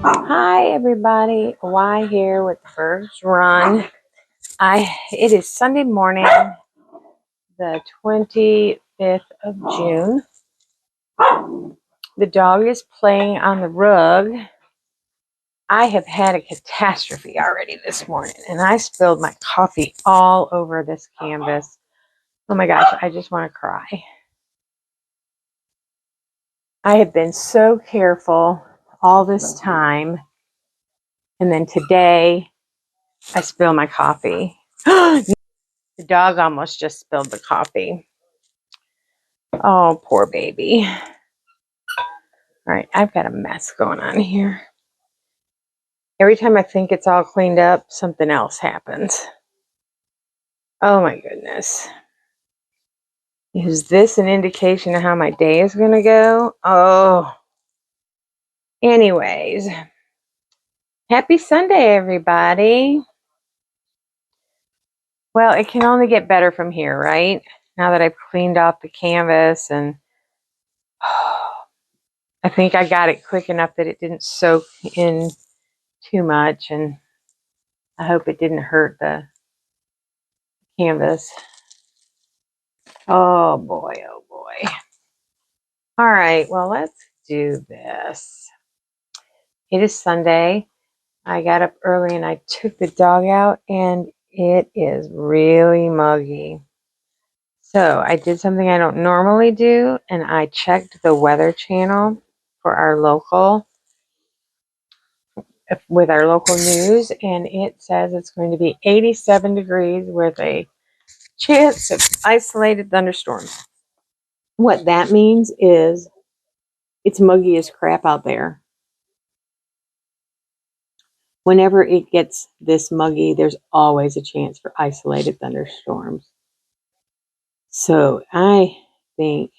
Hi everybody, Y here with the Burgs Run. It is Sunday morning, the 25th of June. The dog is playing on the rug. I have had a catastrophe already this morning, and I spilled my coffee all over this canvas. Oh my gosh, I just want to cry. I have been so careful all this time, and then today I spill my coffee. The dog almost just spilled the coffee. Oh, poor baby. All right, I've got a mess going on here. Every time I think it's all cleaned up, something else happens. Oh my goodness. Is this an indication of how my day is going to go? Oh. Anyways, happy Sunday, everybody. Well, it can only get better from here, right? Now that I've cleaned off the canvas, and I think I got it quick enough that it didn't soak in too much, and I hope it didn't hurt the canvas. Oh boy, oh boy. All right, well, let's do this. It is Sunday. I got up early and I took the dog out, and it is really muggy. So I did something I don't normally do, and I checked the weather channel for our local, with our local news, and it says it's going to be 87 degrees with a chance of isolated thunderstorms. What that means is it's muggy as crap out there. Whenever it gets this muggy, there's always a chance for isolated thunderstorms. So I think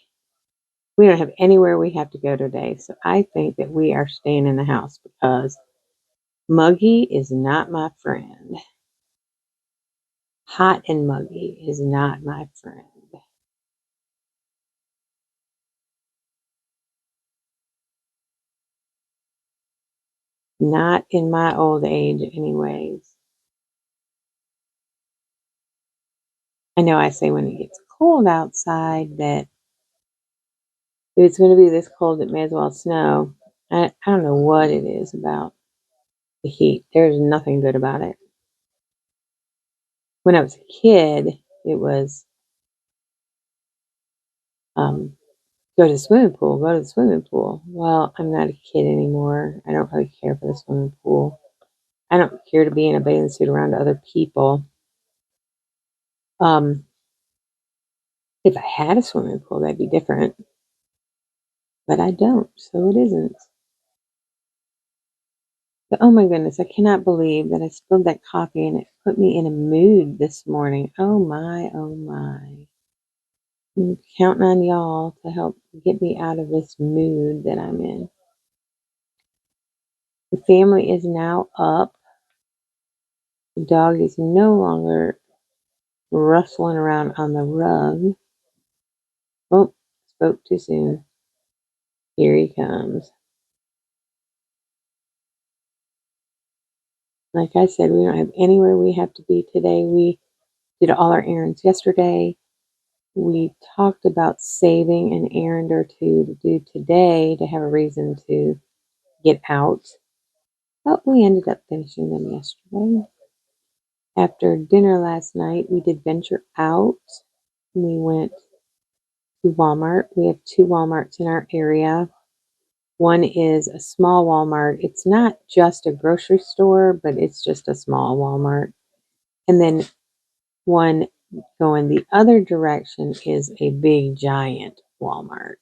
we don't have anywhere we have to go today. So I think that we are staying in the house because muggy is not my friend. Hot and muggy is not my friend. Not in my old age, anyways. I know I say when it gets cold outside that if it's going to be this cold, it may as well snow. I don't know what it is about the heat. There's nothing good about it. When I was a kid, it was go to the swimming pool, go to the swimming pool. Well, I'm not a kid anymore. I don't really care for the swimming pool. I don't care to be in a bathing suit around other people. If I had a swimming pool, that'd be different. But I don't, so it isn't. But oh my goodness, I cannot believe that I spilled that coffee and it put me in a mood this morning. Oh my, oh my. I'm counting on y'all to help get me out of this mood that I'm in. The family is now up. The dog is no longer rustling around on the rug. Oh, spoke too soon. Here he comes. Like I said, we don't have anywhere we have to be today. We did all our errands yesterday. We talked about saving an errand or two to do today to have a reason to get out. But we ended up finishing them yesterday. After dinner last night, we did venture out. We went to Walmart. We have 2 Walmarts in our area. One is a small Walmart. It's not just a grocery store, but it's just a small Walmart. And then one going the other direction is a big giant Walmart.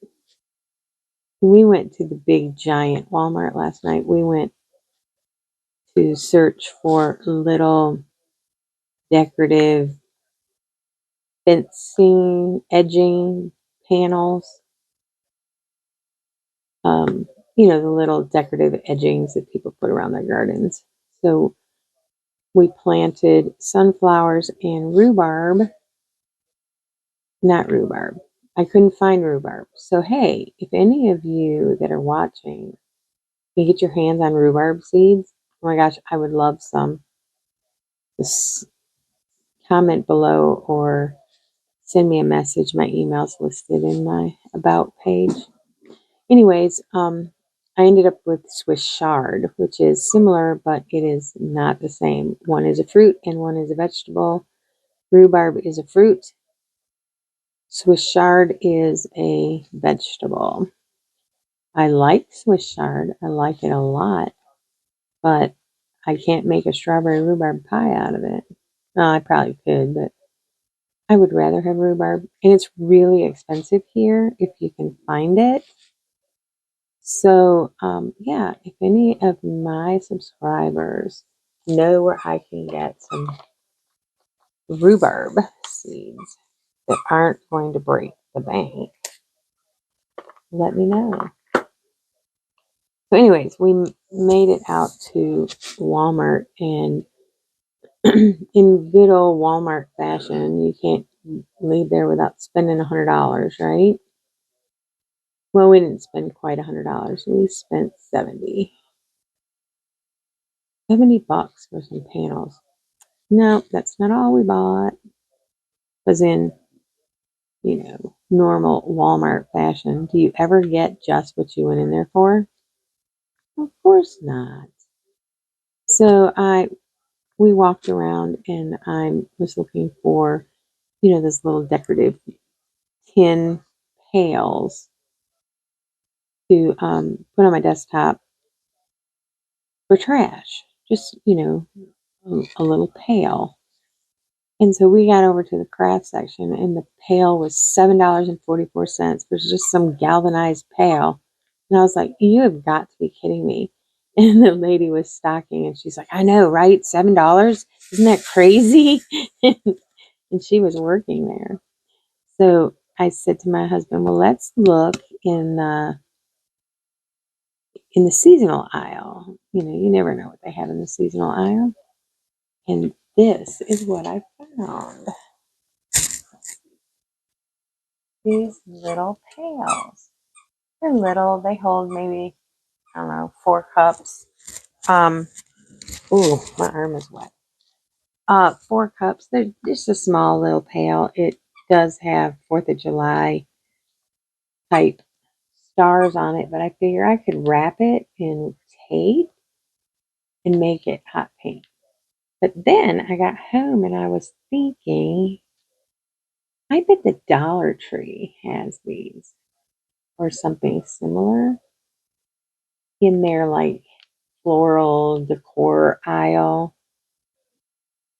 We went to the big giant Walmart last night. We went to search for little decorative fencing, edging panels. The little decorative edgings that people put around their gardens. So we planted sunflowers and rhubarb. Not rhubarb. I couldn't find rhubarb. So hey, if any of you that are watching, you get your hands on rhubarb seeds, oh my gosh, I would love some. Just comment below or send me a message. My email's listed in my about page. Anyways, I ended up with Swiss chard, which is similar, but it is not the same. One is a fruit and one is a vegetable. Rhubarb is a fruit. Swiss chard is a vegetable. I like Swiss chard. I like it a lot, but I can't make a strawberry rhubarb pie out of it. I probably could, but I would rather have rhubarb. And it's really expensive here if you can find it. So, yeah, if any of my subscribers know where I can get some rhubarb seeds that aren't going to break the bank, let me know. So anyways, we made it out to Walmart, and in good old Walmart fashion, you can't leave there without spending $100, right? Well, we didn't spend quite $100. We spent 70. $70 for some panels. No, that's not all we bought. Was in, normal Walmart fashion. Do you ever get just what you went in there for? Of course not. So we walked around and I was looking for, those little decorative tin pails to put on my desktop for trash. Just, a little pail. And so we got over to the craft section, and the pail was $7.44, which is just some galvanized pail. And I was like, you have got to be kidding me. And the lady was stocking, and she's like, I know, right? $7? Isn't that crazy? And she was working there. So I said to my husband, well, let's look in the seasonal aisle. You never know what they have in the seasonal aisle. And this is what I found. These little pails. They're little. They hold maybe, I don't know, 4 cups. Ooh, my arm is wet. 4 cups. They're just a small little pail. It does have 4th of July type stars on it, but I figure I could wrap it in tape and make it hot pink. But then I got home and I was thinking, I bet the Dollar Tree has these or something similar in their like floral decor aisle.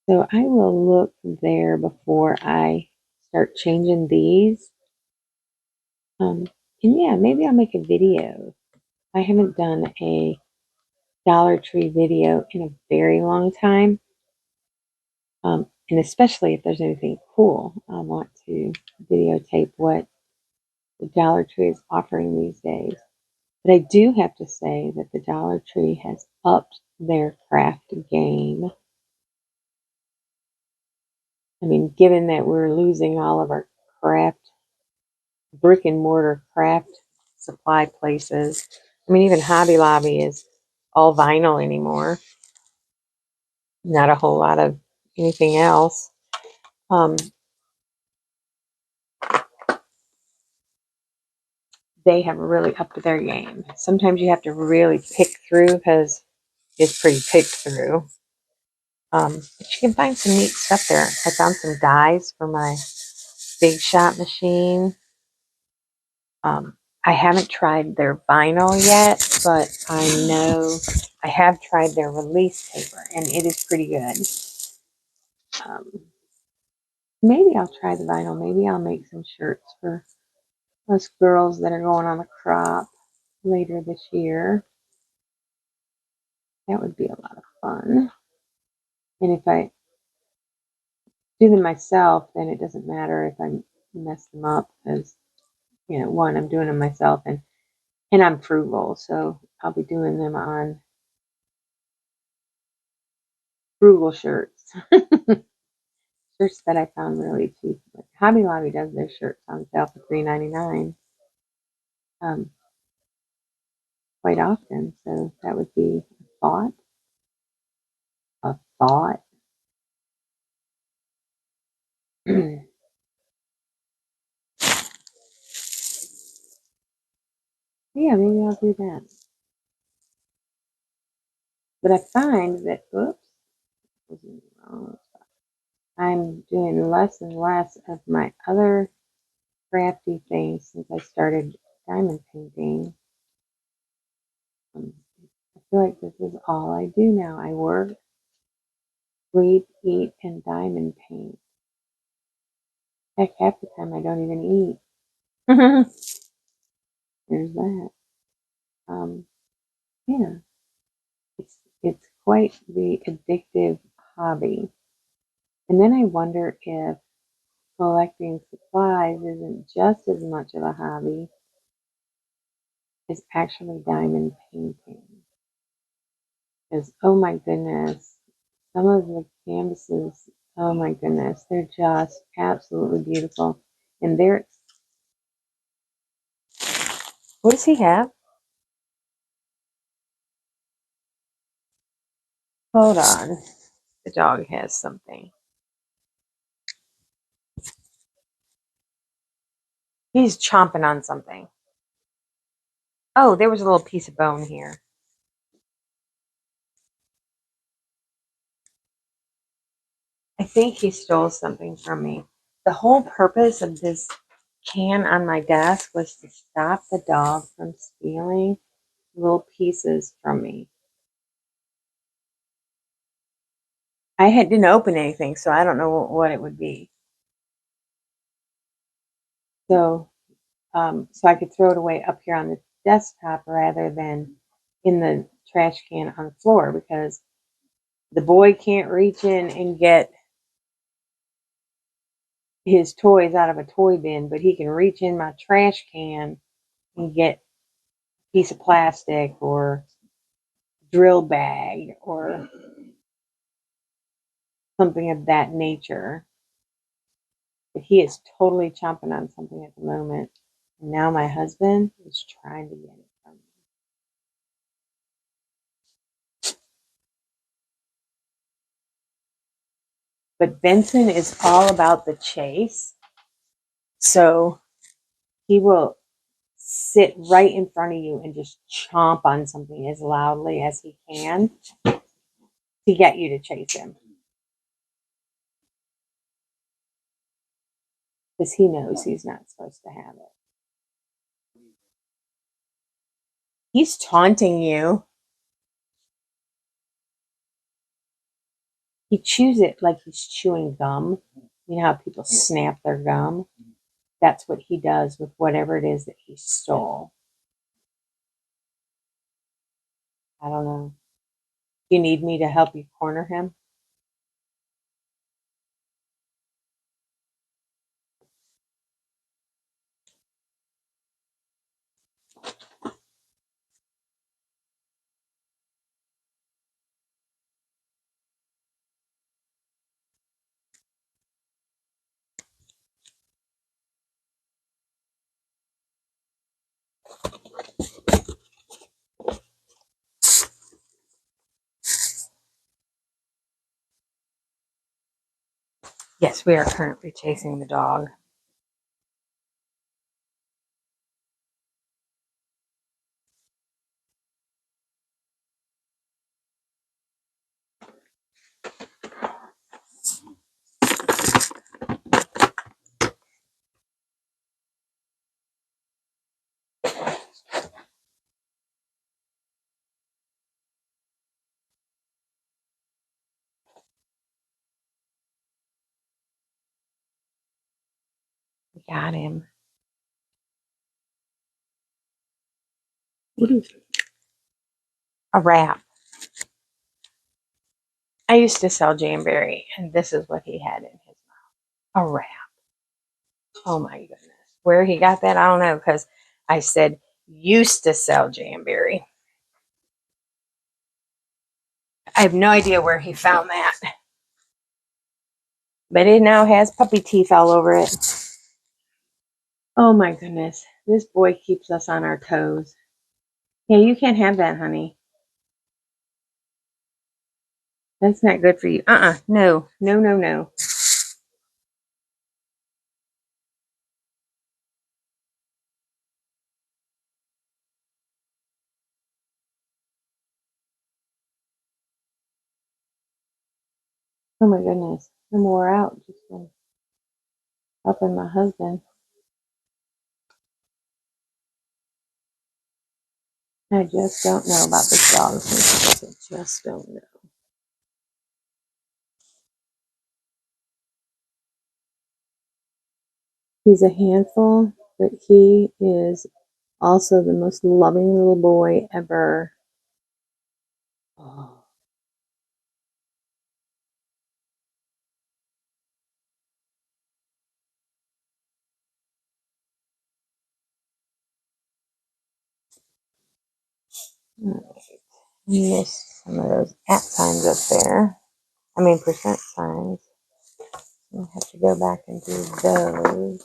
So I will look there before I start changing these. And yeah, maybe I'll make a video. I haven't done a Dollar Tree video in a very long time. And especially if there's anything cool, I want to videotape what the Dollar Tree is offering these days. But I do have to say that the Dollar Tree has upped their craft game. I mean, given that we're losing all of our craft, brick and mortar craft supply places. I mean, even Hobby Lobby is all vinyl anymore. Not a whole lot of anything else. They have really upped their game. Sometimes you have to really pick through because it's pretty picked through. But you can find some neat stuff there. I found some dies for my Big Shot machine. I haven't tried their vinyl yet, but I know I have tried their release paper, and it is pretty good. Maybe I'll try the vinyl. Maybe I'll make some shirts for us girls that are going on the crop later this year. That would be a lot of fun. And if I do them myself, then it doesn't matter if I mess them up because, one, I'm doing them myself, and I'm frugal, so I'll be doing them on frugal shirts. Shirts that I found really cheap. Like Hobby Lobby does their shirts on sale for $3.99. quite often. So that would be a thought. A thought. Yeah, maybe I'll do that. But I find that, oops, I'm doing less and less of my other crafty things since I started diamond painting. I feel like this is all I do now. I work, sleep, eat, and diamond paint. Heck, half the time I don't even eat. There's that. Um, yeah, it's quite the addictive hobby. And then I wonder if collecting supplies isn't just as much of a hobby as actually diamond painting. Because, oh my goodness, some of the canvases, oh my goodness, they're just absolutely beautiful. And they're, what does he have? Hold on. The dog has something. He's chomping on something. Oh, there was a little piece of bone here. I think he stole something from me. The whole purpose of this can on my desk was to stop the dog from stealing little pieces from me. I didn't open anything, so I don't know what it would be. So I could throw it away up here on the desktop rather than in the trash can on the floor, because the boy can't reach in and get his toys out of a toy bin, but he can reach in my trash can and get a piece of plastic or drill bag or something of that nature. But he is totally chomping on something at the moment. And now my husband is trying to get it from me. But Benson is all about the chase. So he will sit right in front of you and just chomp on something as loudly as he can to get you to chase him. Because he knows he's not supposed to have it. He's taunting you. He chews it like he's chewing gum. You know how people snap their gum? That's what he does with whatever it is that he stole. I don't know. Do you need me to help you corner him? Yes, we are currently chasing the dog. We got him. What is it? A wrap. I used to sell Jamberry, and this is what he had in his mouth. A wrap. Oh my goodness. Where he got that, I don't know, because I said used to sell Jamberry. I have no idea where he found that. But it now has puppy teeth all over it. Oh my goodness. This boy keeps us on our toes. Yeah, you can't have that, honey. That's not good for you. No. No, no, no. Oh my goodness. I'm wore out just from helping my husband. I just don't know about this dog. I just don't know. He's a handful, but he is also the most loving little boy ever. Oh, miss some of those at signs up there. I mean, percent signs. I'll have to go back and do those.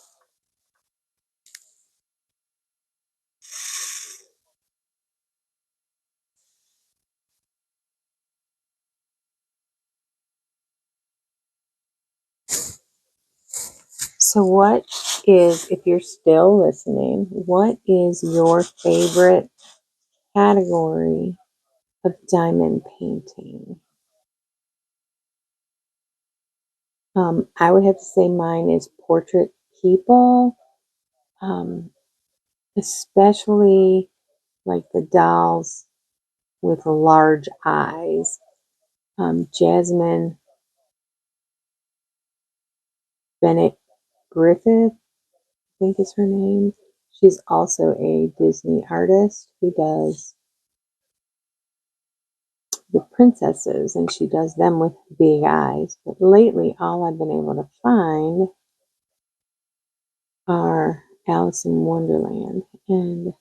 So, what is, if you're still listening, what is your favorite category of diamond painting? I would have to say mine is portrait people, um, especially like the dolls with large eyes. Jasmine Bennett Griffith, I think is her name. She's also a Disney artist who does the princesses, and she does them with big eyes. But lately, all I've been able to find are Alice in Wonderland, and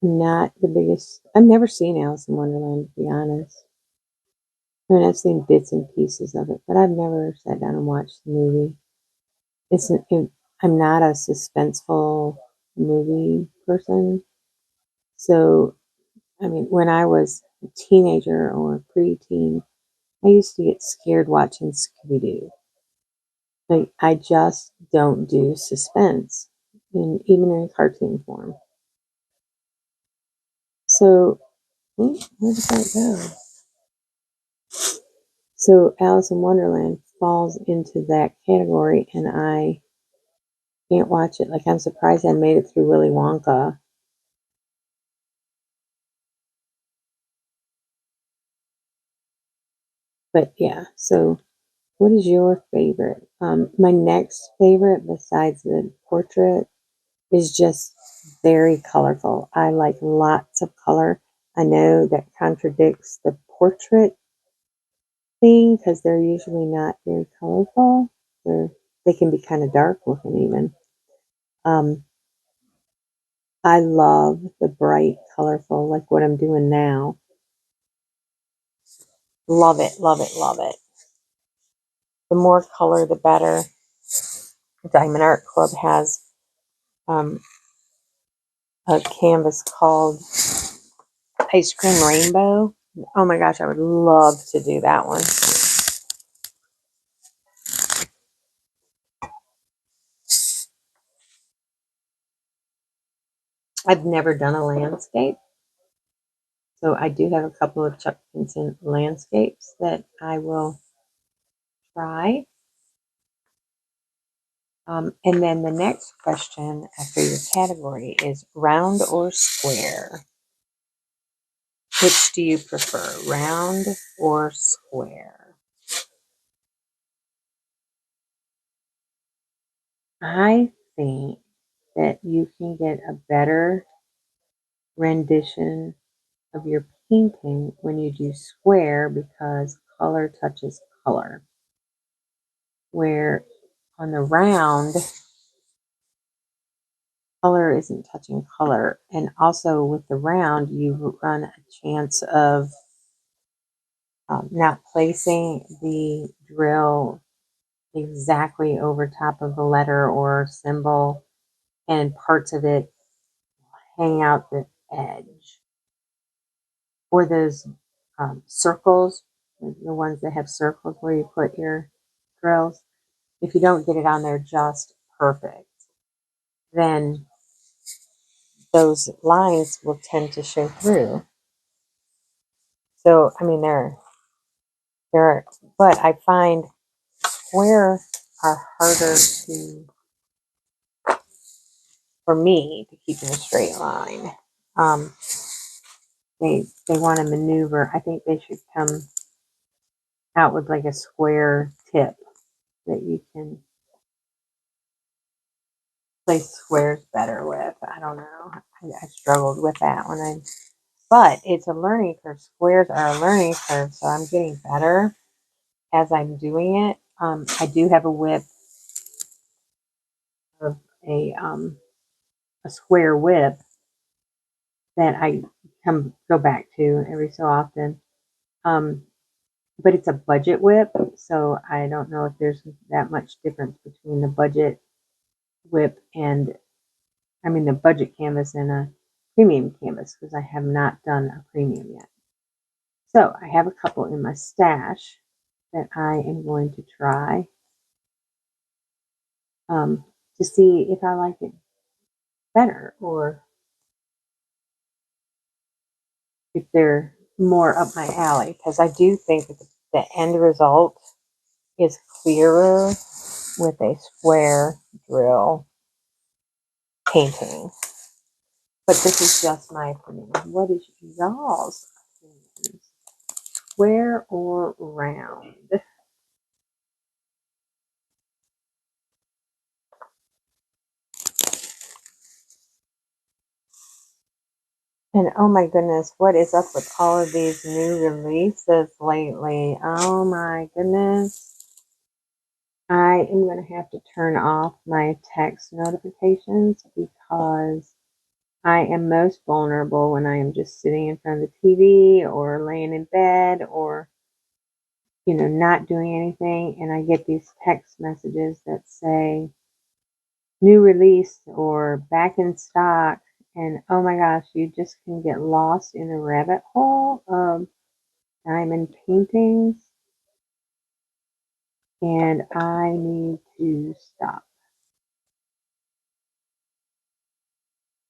not the biggest. I've never seen Alice in Wonderland, to be honest. I mean, I've seen bits and pieces of it, but I've never sat down and watched the movie. It's it, I'm not a suspenseful movie person, so I mean, when I was a teenager or preteen, I used to get scared watching Scooby Doo. Like, I just don't do suspense, even in cartoon form. So, where did that go? So, Alice in Wonderland falls into that category, and I can't watch it. Like, I'm surprised I made it through Willy Wonka. But yeah, so what is your favorite? My next favorite, besides the portrait, is just very colorful. I like lots of color. I know that contradicts the portrait thing because they're usually not very colorful. They can be kind of dark looking even. Um, I love the bright, colorful, like what I'm doing now. Love it, love it, love it. The more color, the better. Diamond Art Club has um, a canvas called Ice Cream Rainbow. Oh my gosh, I would love to do that one. I've never done a landscape, so I do have a couple of Chuck Vincent landscapes that I will try. And then the next question after your category is round or square? Which do you prefer, round or square? I think that you can get a better rendition of your painting when you do square because color touches color. Where on the round, color isn't touching color. And also with the round, you run a chance of not placing the drill exactly over top of the letter or symbol, and parts of it hang out the edge. or those circles, the ones that have circles where you put your drills. If you don't get it on there just perfect, then those lines will tend to show through. So, I mean, there, but I find square are harder for me to keep in a straight line. Um, they want to maneuver. I think they should come out with like a square tip that you can place squares better with. I don't know. I struggled with that but it's a learning curve. Squares are a learning curve, so I'm getting better as I'm doing it. I do have a whip of a square whip that I go back to every so often. But it's a budget whip, so I don't know if there's that much difference between the budget whip and, I mean, the budget canvas and a premium canvas, because I have not done a premium yet. So I have a couple in my stash that I am going to try to see if I like it better or if they're more up my alley, because I do think that the end result is clearer with a square drill painting. But this is just my opinion. What is y'all's opinion? Square or round? And oh my goodness, what is up with all of these new releases lately? Oh my goodness. I am going to have to turn off my text notifications because I am most vulnerable when I am just sitting in front of the TV or laying in bed or, not doing anything. And I get these text messages that say new release or back in stock. And oh my gosh, you just can get lost in a rabbit hole of diamond paintings. And I need to stop.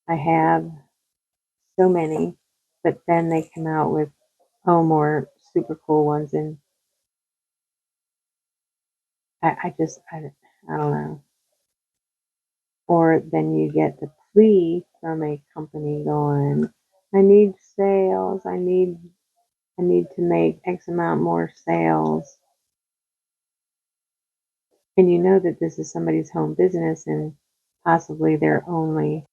I have so many, but then they come out with more super cool ones, and I don't know. Or then you get the plea from a company going, I need sales, I need to make X amount more sales. And you know that this is somebody's home business and possibly their only